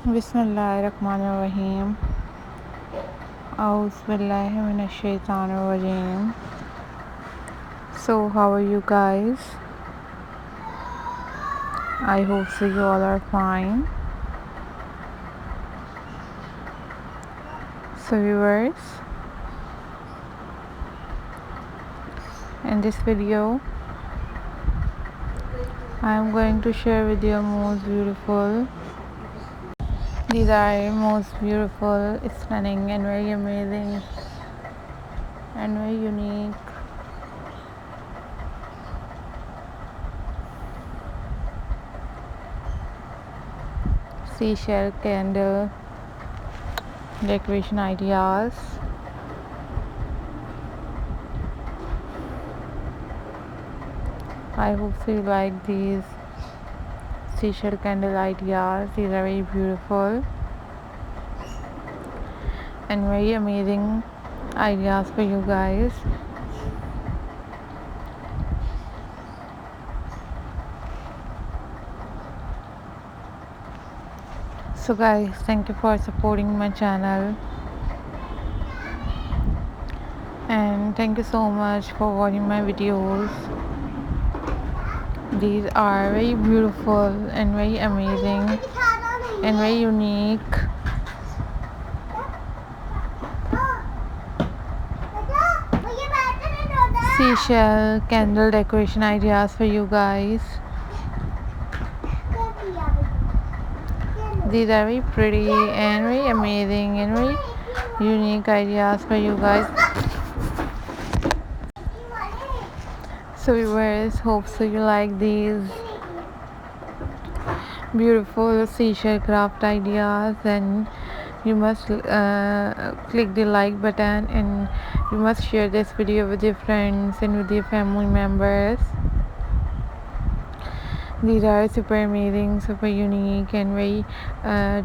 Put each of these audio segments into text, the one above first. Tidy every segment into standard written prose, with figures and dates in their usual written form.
Bismillahirrahmanirrahim. Auzu billahi minash shaitanir rajim. So, how are you guys? I hope so you all are fine. So, viewers, in this video, I am going to share with you most beautiful. These are most beautiful, stunning, and very amazing and very unique seashell candle decoration ideas. I hope so you like these seashell candle ideas. These are very beautiful and very amazing ideas for you guys. So guys, thank you for supporting my channel, and thank you so much for watching my videos. These are very beautiful and very amazing and very unique seashell candle decoration ideas for you guys. These are very pretty and very amazing and very unique ideas for you guys. So viewers, hope so you like these beautiful seashell craft ideas, and you must click the like button, and you must share this video with your friends and with your family members. These are super amazing, super unique, and very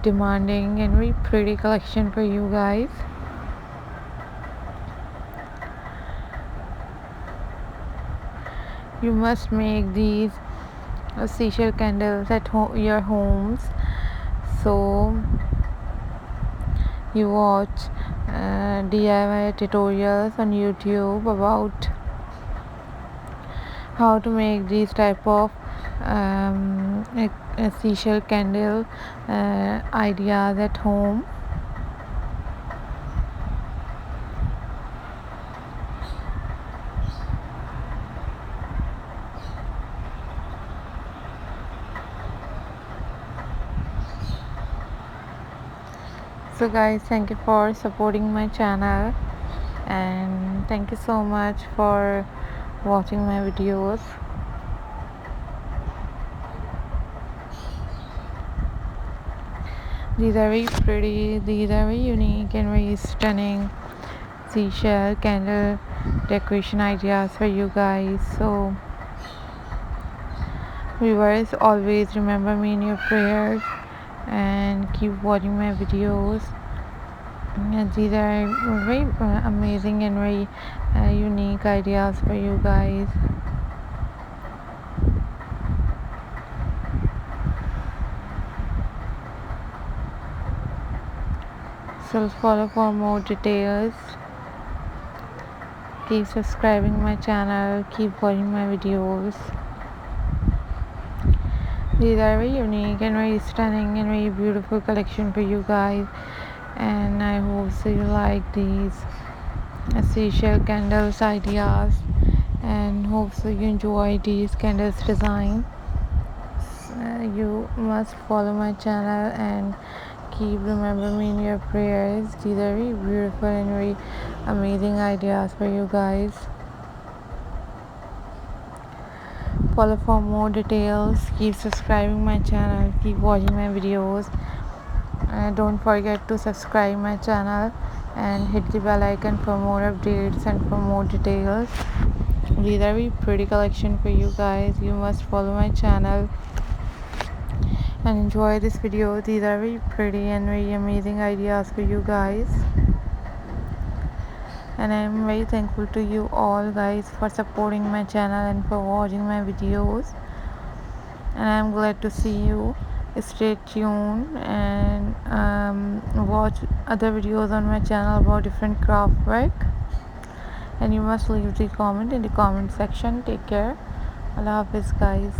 demanding and very pretty collection for you guys. You must make these seashell candles at your homes. So you watch DIY tutorials on YouTube about how to make these type of a seashell candle ideas at home. So guys, thank you for supporting my channel, and thank you so much for watching my videos. These are very pretty, these are very unique and very stunning seashell candle decoration ideas for you guys. So viewers, always remember me in your prayers and keep watching my videos. And these are very amazing and very unique ideas for you guys. So follow for more details. Keep subscribing my channel, keep watching my videos. These are very unique and very stunning and very beautiful collection for you guys, and I hope so you like these seashell candles ideas, and hope so you enjoy these candles design. You must follow my channel and keep remember me in your prayers. These are very beautiful and very amazing ideas for you guys. Follow for more details, keep subscribing my channel, keep watching my videos. Don't forget to subscribe my channel and hit the bell icon for more updates and for more details. These are very pretty collection for you guys. You must follow my channel and enjoy this video. These are very pretty and very amazing ideas for you guys, and I am very thankful to you all guys for supporting my channel and for watching my videos, and I am glad to see you. Stay tuned and watch other videos on my channel about different craft work. And you must leave the comment in the comment section. Take care. Allah Hafiz guys.